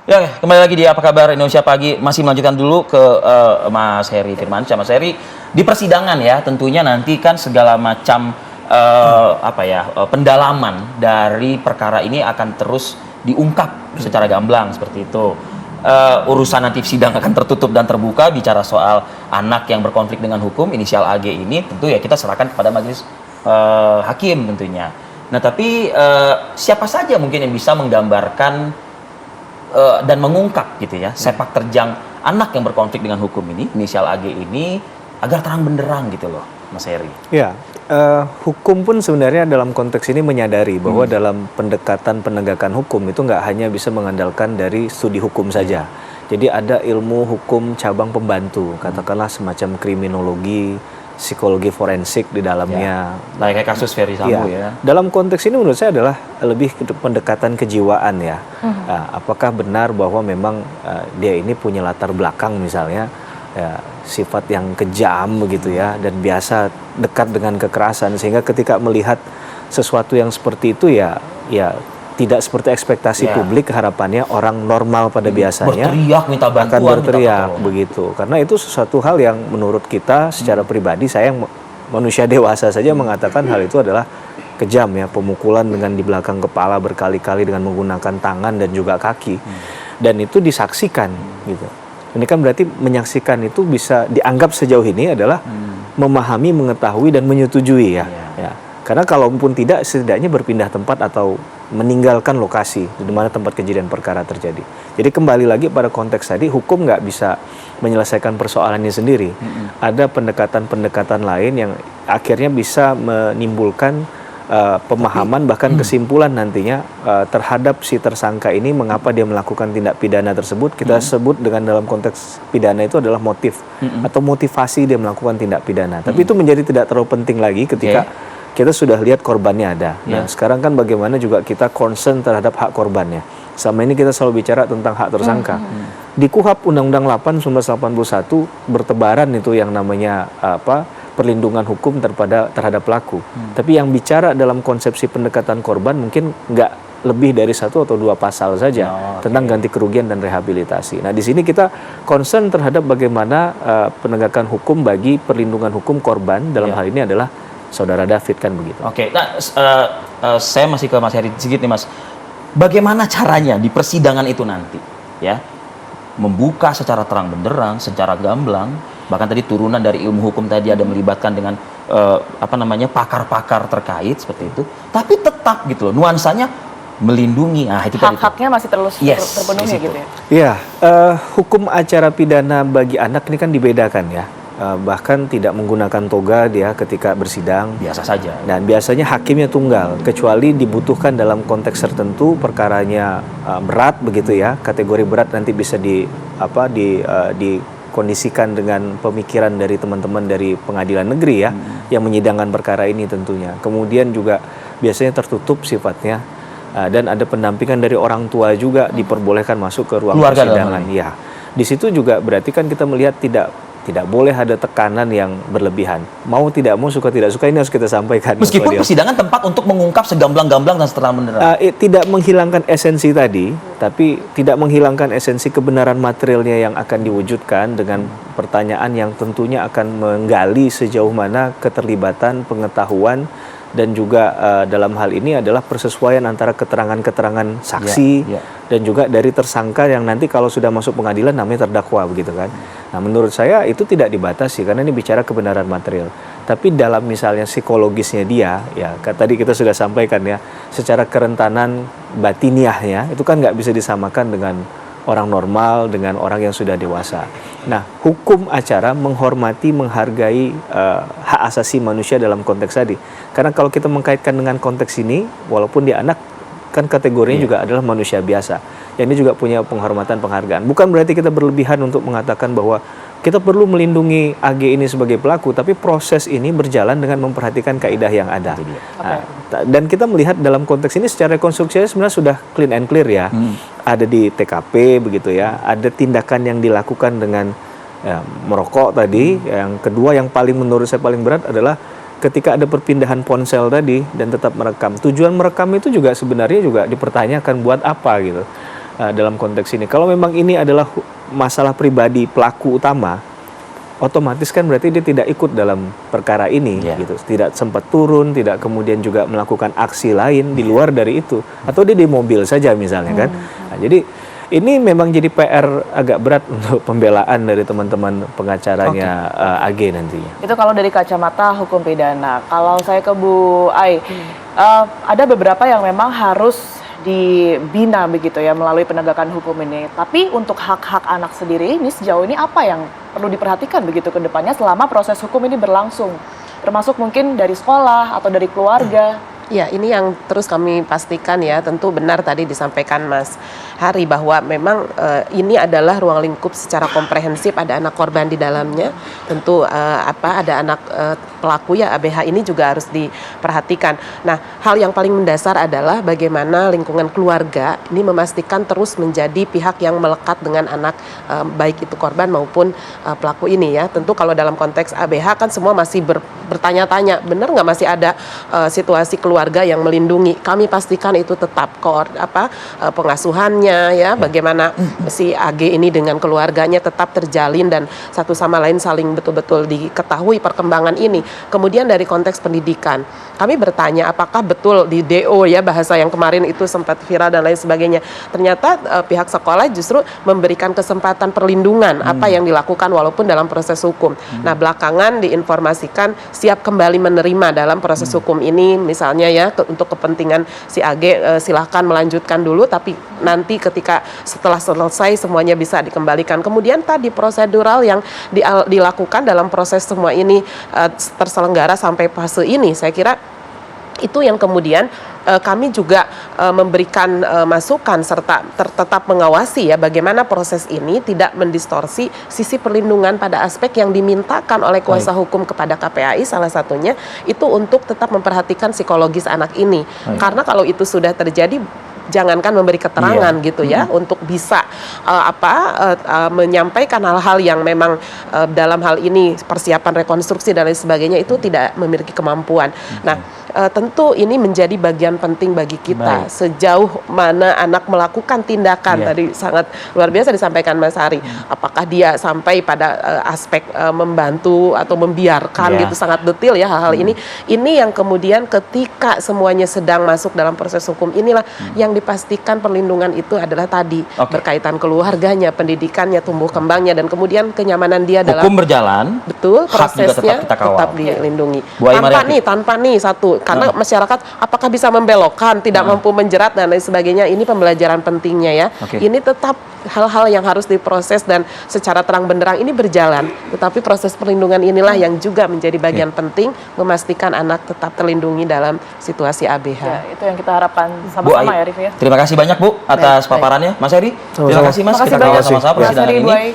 Ya, kembali lagi di Apa Kabar Indonesia Pagi. Masih melanjutkan dulu ke Mas Heri Firmansyah. Mas Heri, di persidangan ya, tentunya nanti kan segala macam pendalaman dari perkara ini akan terus diungkap secara gamblang seperti itu. Urusan nanti sidang akan tertutup dan terbuka, bicara soal anak yang berkonflik dengan hukum, inisial AG ini tentu ya kita serahkan kepada majelis hakim tentunya. Nah, tapi siapa saja mungkin yang bisa menggambarkan dan mengungkap gitu ya sepak terjang anak yang berkonflik dengan hukum ini, inisial AG ini, agar terang benderang gitu loh, Mas Heri. Ya, hukum pun sebenarnya dalam konteks ini menyadari bahwa dalam pendekatan penegakan hukum itu nggak hanya bisa mengandalkan dari studi hukum saja. Jadi ada ilmu hukum cabang pembantu, katakanlah semacam kriminologi, psikologi forensik di dalamnya. Nah, kayak kasus Ferry Sambo ya. Dalam konteks ini menurut saya adalah lebih pendekatan kejiwaan ya. Apakah benar bahwa memang dia ini punya latar belakang misalnya ya, sifat yang kejam begitu ya, dan biasa dekat dengan kekerasan, sehingga ketika melihat sesuatu yang seperti itu ya tidak seperti ekspektasi publik, harapannya orang normal pada biasanya berteriak minta bantuan, akan berteriak begitu. Karena itu sesuatu hal yang menurut kita secara pribadi, saya yang manusia dewasa saja mengatakan hal itu adalah kejam ya, pemukulan dengan di belakang kepala berkali-kali dengan menggunakan tangan dan juga kaki. Dan itu disaksikan gitu. Ini kan berarti menyaksikan itu bisa dianggap sejauh ini adalah memahami, mengetahui dan menyetujui ya. Karena kalaupun tidak, setidaknya berpindah tempat atau meninggalkan lokasi di mana tempat kejadian perkara terjadi. Jadi kembali lagi pada konteks tadi, hukum nggak bisa menyelesaikan persoalannya sendiri. Ada pendekatan-pendekatan lain yang akhirnya bisa menimbulkan pemahaman bahkan kesimpulan nantinya terhadap si tersangka ini, mengapa dia melakukan tindak pidana tersebut. Kita sebut dengan dalam konteks pidana itu adalah motif atau motivasi dia melakukan tindak pidana. Tapi itu menjadi tidak terlalu penting lagi ketika kita sudah lihat korbannya ada. Nah, sekarang kan bagaimana juga kita concern terhadap hak korbannya. Selama ini kita selalu bicara tentang hak tersangka. Di KUHP Undang-Undang 8 1981 bertebaran itu yang namanya perlindungan hukum terhadap pelaku. Tapi yang bicara dalam konsepsi pendekatan korban mungkin nggak lebih dari 1 atau 2 pasal saja tentang ganti kerugian dan rehabilitasi. Nah, di sini kita concern terhadap bagaimana penegakan hukum bagi perlindungan hukum korban, dalam hal ini adalah Saudara David kan begitu. Oke, nah saya masih ke Mas Heri sedikit nih Mas. Bagaimana caranya di persidangan itu nanti ya membuka secara terang benderang, secara gamblang, bahkan tadi turunan dari ilmu hukum tadi ada melibatkan dengan pakar-pakar terkait seperti itu, tapi tetap gitu loh nuansanya melindungi. Nah, itu hak-haknya masih terus terpenuhi gitu ya. Iya, hukum acara pidana bagi anak ini kan dibedakan ya. Bahkan tidak menggunakan toga dia ketika bersidang, biasa saja. Dan biasanya hakimnya tunggal, kecuali dibutuhkan dalam konteks tertentu, perkaranya berat begitu ya, kategori berat nanti bisa dikondisikan dengan pemikiran dari teman-teman dari pengadilan negeri ya, yang menyidangkan perkara ini tentunya. Kemudian juga biasanya tertutup sifatnya, dan ada pendampingan dari orang tua juga diperbolehkan masuk ke ruang persidangan. Ya, di situ juga berarti kan kita melihat tidak boleh ada tekanan yang berlebihan. Mau tidak mau, suka tidak suka, ini harus kita sampaikan. Meskipun persidangan tempat untuk mengungkap segamblang-gamblang dan seterang benderang. Tidak menghilangkan esensi tadi, tapi tidak menghilangkan esensi kebenaran materialnya yang akan diwujudkan dengan pertanyaan yang tentunya akan menggali sejauh mana keterlibatan, pengetahuan, dan juga dalam hal ini adalah persesuaian antara keterangan-keterangan saksi dan juga dari tersangka yang nanti kalau sudah masuk pengadilan namanya terdakwa begitu kan. Nah, menurut saya itu tidak dibatasi karena ini bicara kebenaran material. Tapi dalam misalnya psikologisnya dia, ya tadi kita sudah sampaikan ya, secara kerentanan batiniahnya itu kan nggak bisa disamakan dengan orang normal dengan orang yang sudah dewasa. Nah, hukum acara menghormati, menghargai hak asasi manusia dalam konteks tadi. Karena kalau kita mengkaitkan dengan konteks ini, walaupun dia anak, kan kategorinya juga adalah manusia biasa. Yang ini juga punya penghormatan, penghargaan. Bukan berarti kita berlebihan untuk mengatakan bahwa kita perlu melindungi AG ini sebagai pelaku, tapi proses ini berjalan dengan memperhatikan kaidah yang ada. Dan kita melihat dalam konteks ini secara rekonstruksinya sebenarnya sudah clean and clear ya. Ada di TKP begitu ya, ada tindakan yang dilakukan dengan merokok tadi. Yang kedua yang paling menurut saya paling berat adalah ketika ada perpindahan ponsel tadi dan tetap merekam. Tujuan merekam itu juga sebenarnya juga dipertanyakan buat apa gitu. dalam konteks ini. Kalau memang ini adalah masalah pribadi pelaku utama, otomatis kan berarti dia tidak ikut dalam perkara ini, gitu. Tidak sempat turun, tidak kemudian juga melakukan aksi lain di luar dari itu, atau dia di mobil saja misalnya kan. Nah, jadi ini memang jadi PR agak berat untuk pembelaan dari teman-teman pengacaranya AG nantinya. Itu kalau dari kacamata hukum pidana. Kalau saya ke Bu Ai, ada beberapa yang memang harus dibina begitu ya melalui penegakan hukum ini. Tapi untuk hak-hak anak sendiri ini sejauh ini apa yang perlu diperhatikan begitu ke depannya selama proses hukum ini berlangsung? Termasuk mungkin dari sekolah atau dari keluarga. Ya, ini yang terus kami pastikan ya, tentu benar tadi disampaikan Mas Hari bahwa memang ini adalah ruang lingkup secara komprehensif, ada anak korban di dalamnya, tentu ada anak pelaku ya ABH ini juga harus diperhatikan. Nah, hal yang paling mendasar adalah bagaimana lingkungan keluarga ini memastikan terus menjadi pihak yang melekat dengan anak baik itu korban maupun pelaku ini ya. Tentu kalau dalam konteks ABH kan semua masih bertanya-tanya, benar nggak masih ada situasi keluarga yang melindungi. Kami pastikan itu tetap pengasuhannya ya, bagaimana si AG ini dengan keluarganya tetap terjalin dan satu sama lain saling betul-betul diketahui perkembangan ini. Kemudian dari konteks pendidikan, kami bertanya apakah betul di DO ya, bahasa yang kemarin itu sempat viral dan lain sebagainya. Ternyata pihak sekolah justru memberikan kesempatan perlindungan apa yang dilakukan walaupun dalam proses hukum. Nah, belakangan diinformasikan siap kembali menerima dalam proses hukum ini, misalnya ya untuk kepentingan si AG silahkan melanjutkan dulu, tapi nanti ketika setelah selesai semuanya bisa dikembalikan. Kemudian tadi prosedural yang dilakukan dalam proses semua ini terselenggara sampai fase ini, saya kira itu yang kemudian kami juga memberikan masukan serta tetap mengawasi ya bagaimana proses ini tidak mendistorsi sisi perlindungan pada aspek yang dimintakan oleh kuasa hukum kepada KPAI, salah satunya itu untuk tetap memperhatikan psikologis anak ini. Karena kalau itu sudah terjadi, jangankan memberi keterangan gitu ya, untuk bisa menyampaikan hal-hal yang memang dalam hal ini persiapan rekonstruksi dan lain sebagainya itu tidak memiliki kemampuan. Nah, tentu ini menjadi bagian penting bagi kita. Sejauh mana anak melakukan tindakan tadi sangat luar biasa disampaikan Mas Hari. Apakah dia sampai pada aspek membantu atau membiarkan gitu, sangat detail ya hal-hal ini. Ini yang kemudian ketika semuanya sedang masuk dalam proses hukum inilah yang dipastikan perlindungan itu adalah tadi berkaitan keluarganya, pendidikannya, tumbuh kembangnya, dan kemudian kenyamanan dia dalam hukum berjalan, betul prosesnya tetap dilindungi. Tanpa nih satu, karena masyarakat apakah bisa membelokkan, tidak mampu menjerat dan lain sebagainya, ini pembelajaran pentingnya ya. Ini tetap hal-hal yang harus diproses dan secara terang benderang ini berjalan, tetapi proses perlindungan inilah yang juga menjadi bagian penting memastikan anak tetap terlindungi dalam situasi ABH. Ya, itu yang kita harapkan sama-sama ya, Rif ya. Terima kasih banyak Bu atas paparannya. Mas Heri, terima kasih Mas. Terima kasih banyak, Sama-sama persidangan ini.